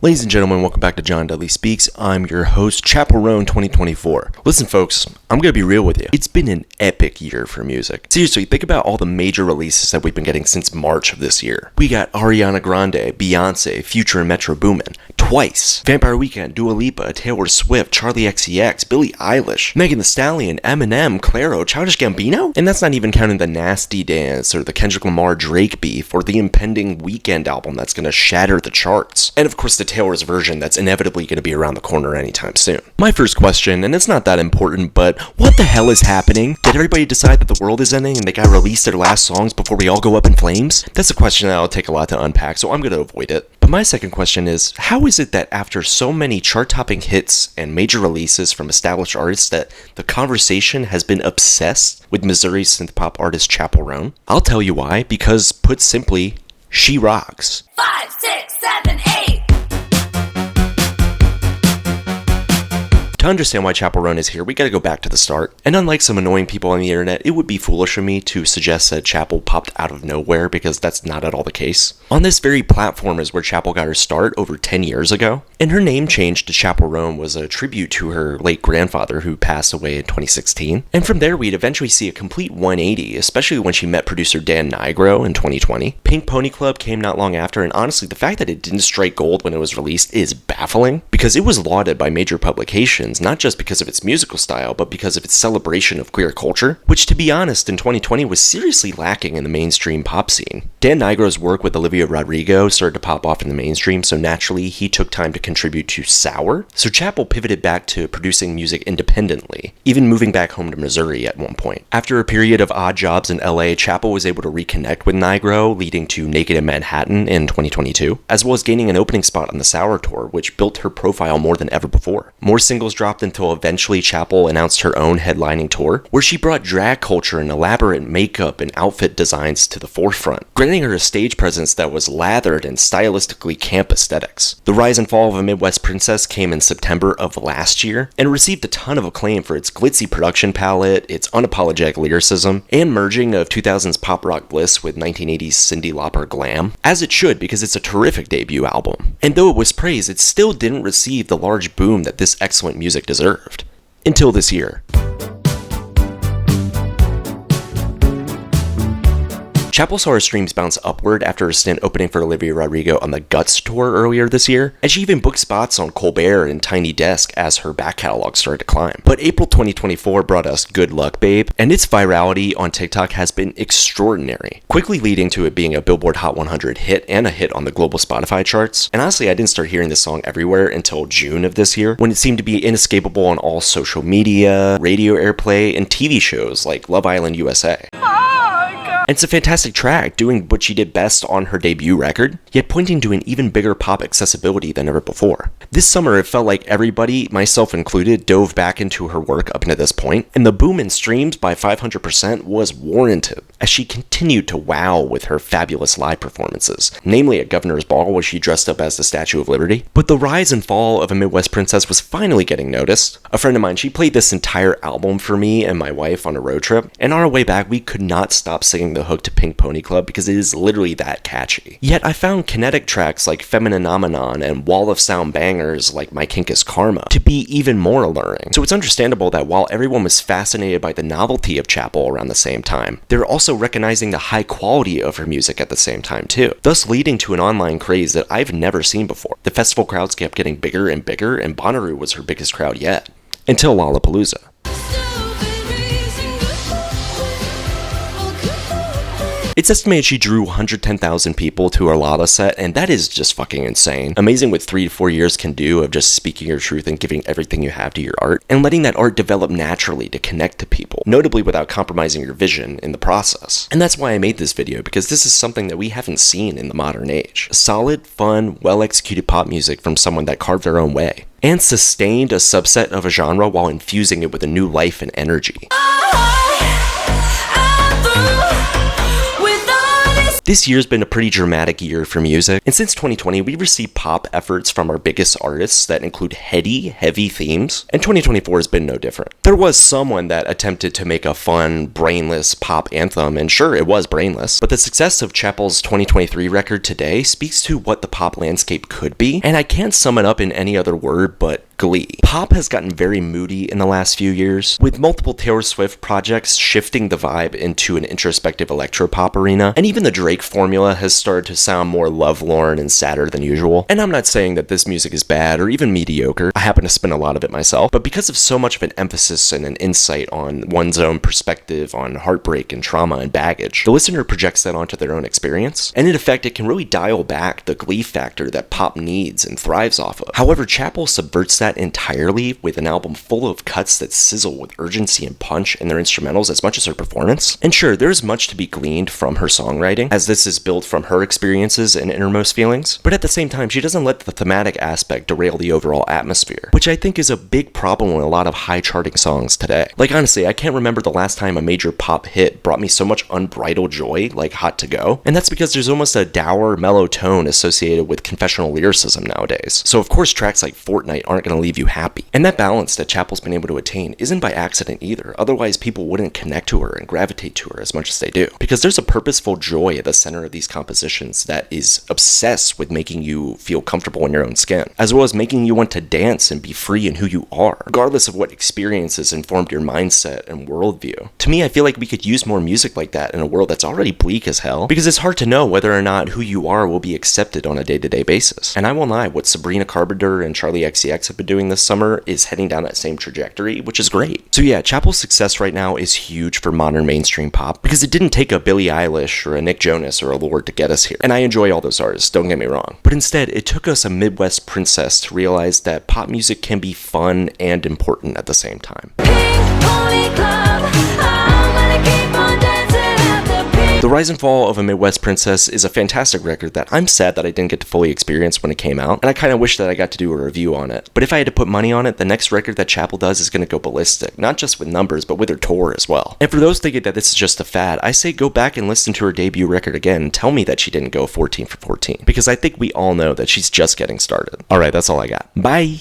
Ladies and gentlemen, welcome back to John Dudley Speaks. I'm your host, Chappell Roan 2024. Listen folks, I'm gonna be real with you. It's been an epic year for music. Seriously, think about all the major releases that we've been getting since March of this year. We got Ariana Grande, Beyonce, Future and Metro Boomin, Twice, Vampire Weekend, Dua Lipa, Taylor Swift, Charlie XCX, Billie Eilish, Megan Thee Stallion, Eminem, Clairo, Childish Gambino? And that's not even counting the Nasty Dance or the Kendrick Lamar Drake beef or the impending Weekend album that's gonna shatter the charts. And of course the Taylor's version that's inevitably gonna be around the corner anytime soon. My first question, and it's not that important, but what the hell is happening? Did everybody decide that the world is ending and they gotta release their last songs before we all go up in flames? That's a question that'll take a lot to unpack, so I'm gonna avoid it. But my second question is, how is it that after so many chart-topping hits and major releases from established artists that the conversation has been obsessed with Missouri synth-pop artist Chappell Roan? I'll tell you why, because put simply, she rocks. 5, 6, 7, 8. To understand why Chappell Roan is here, we gotta go back to the start. And unlike some annoying people on the internet, it would be foolish of me to suggest that Chappell popped out of nowhere, because that's not at all the case. On this very platform is where Chappell got her start over 10 years ago, and her name change to Chappell Roan was a tribute to her late grandfather who passed away in 2016. And from there we'd eventually see a complete 180, especially when she met producer Dan Nigro in 2020. Pink Pony Club came not long after, and honestly the fact that it didn't strike gold when it was released is baffling, because it was lauded by major publications, not just because of its musical style, but because of its celebration of queer culture, which to be honest in 2020 was seriously lacking in the mainstream pop scene. Dan Nigro's work with Olivia Rodrigo started to pop off in the mainstream, so naturally he took time to contribute to Sour, so Chappell pivoted back to producing music independently, even moving back home to Missouri at one point. After a period of odd jobs in LA, Chappell was able to reconnect with Nigro, leading to Naked in Manhattan in 2022, as well as gaining an opening spot on the Sour tour, which built her profile more than ever before. More singles dropped until eventually Chappell announced her own headlining tour, where she brought drag culture and elaborate makeup and outfit designs to the forefront, granting her a stage presence that was lathered in stylistically camp aesthetics. The Rise and Fall of a Midwest Princess came in September of last year, and received a ton of acclaim for its glitzy production palette, its unapologetic lyricism, and merging of 2000s pop rock bliss with 1980s Cyndi Lauper glam, as it should because it's a terrific debut album. And though it was praised, it still didn't receive the large boom that this excellent music deserved. Until this year. Chappell saw her streams bounce upward after her stint opening for Olivia Rodrigo on the Guts tour earlier this year, and she even booked spots on Colbert and Tiny Desk as her back catalog started to climb. But April 2024 brought us Good Luck Babe, and its virality on TikTok has been extraordinary, quickly leading to it being a Billboard Hot 100 hit and a hit on the global Spotify charts. And honestly, I didn't start hearing this song everywhere until June of this year, when it seemed to be inescapable on all social media, radio airplay, and TV shows like Love Island USA. And it's a fantastic track, doing what she did best on her debut record, yet pointing to an even bigger pop accessibility than ever before. This summer, it felt like everybody, myself included, dove back into her work up to this point, and the boom in streams by 500% was warranted, as she continued to wow with her fabulous live performances, namely at Governor's Ball where she dressed up as the Statue of Liberty. But the rise and fall of a Midwest Princess was finally getting noticed. A friend of mine, she played this entire album for me and my wife on a road trip, and on our way back, we could not stop singing the hook to Pink Pony Club because it is literally that catchy. Yet I found kinetic tracks like Femininomenon and wall of sound bangers like My Kink is Karma to be even more alluring. So it's understandable that while everyone was fascinated by the novelty of Chappell around the same time, they're also recognizing the high quality of her music at the same time too, thus leading to an online craze that I've never seen before. The festival crowds kept getting bigger and bigger, and Bonnaroo was her biggest crowd yet, until Lollapalooza. It's estimated she drew 110,000 people to her Lolla set, and that is just fucking insane. Amazing what 3 to 4 years can do of just speaking your truth and giving everything you have to your art, and letting that art develop naturally to connect to people, notably without compromising your vision in the process. And that's why I made this video, because this is something that we haven't seen in the modern age. Solid, fun, well-executed pop music from someone that carved their own way, and sustained a subset of a genre while infusing it with a new life and energy. This year's been a pretty dramatic year for music, and since 2020, we've received pop efforts from our biggest artists that include heavy themes, and 2024 has been no different. There was someone that attempted to make a fun, brainless pop anthem, and sure, it was brainless, but the success of Chappell's 2023 record today speaks to what the pop landscape could be, and I can't sum it up in any other word but glee. Pop has gotten very moody in the last few years, with multiple Taylor Swift projects shifting the vibe into an introspective electropop arena, and even the Drake formula has started to sound more lovelorn and sadder than usual. And I'm not saying that this music is bad or even mediocre, I happen to spin a lot of it myself, but because of so much of an emphasis and an insight on one's own perspective on heartbreak and trauma and baggage, the listener projects that onto their own experience, and in effect it can really dial back the glee factor that pop needs and thrives off of. However, Chappell subverts that entirely with an album full of cuts that sizzle with urgency and punch in their instrumentals as much as her performance. And sure, there's much to be gleaned from her songwriting, as this is built from her experiences and innermost feelings, but at the same time, she doesn't let the thematic aspect derail the overall atmosphere, which I think is a big problem with a lot of high-charting songs today. Like honestly, I can't remember the last time a major pop hit brought me so much unbridled joy like Hot to Go, and that's because there's almost a dour, mellow tone associated with confessional lyricism nowadays. So of course tracks like Fortnite aren't going to leave you happy. And that balance that Chappell's been able to attain isn't by accident either, otherwise people wouldn't connect to her and gravitate to her as much as they do. Because there's a purposeful joy at the center of these compositions that is obsessed with making you feel comfortable in your own skin, as well as making you want to dance and be free in who you are, regardless of what experiences informed your mindset and worldview. To me, I feel like we could use more music like that in a world that's already bleak as hell, because it's hard to know whether or not who you are will be accepted on a day-to-day basis. And I won't lie, what Sabrina Carpenter and Charlie XCX have been doing this summer is heading down that same trajectory, which is great. So yeah, Chappell's success right now is huge for modern mainstream pop, because it didn't take a Billie Eilish or a Nick Jonas or a Lorde to get us here. And I enjoy all those artists, don't get me wrong. But instead, it took us a Midwest princess to realize that pop music can be fun and important at the same time. The Rise and Fall of a Midwest Princess is a fantastic record that I'm sad that I didn't get to fully experience when it came out, and I kind of wish that I got to do a review on it. But if I had to put money on it, the next record that Chappell does is going to go ballistic, not just with numbers, but with her tour as well. And for those thinking that this is just a fad, I say go back and listen to her debut record again and tell me that she didn't go 14 for 14, because I think we all know that she's just getting started. Alright, that's all I got. Bye!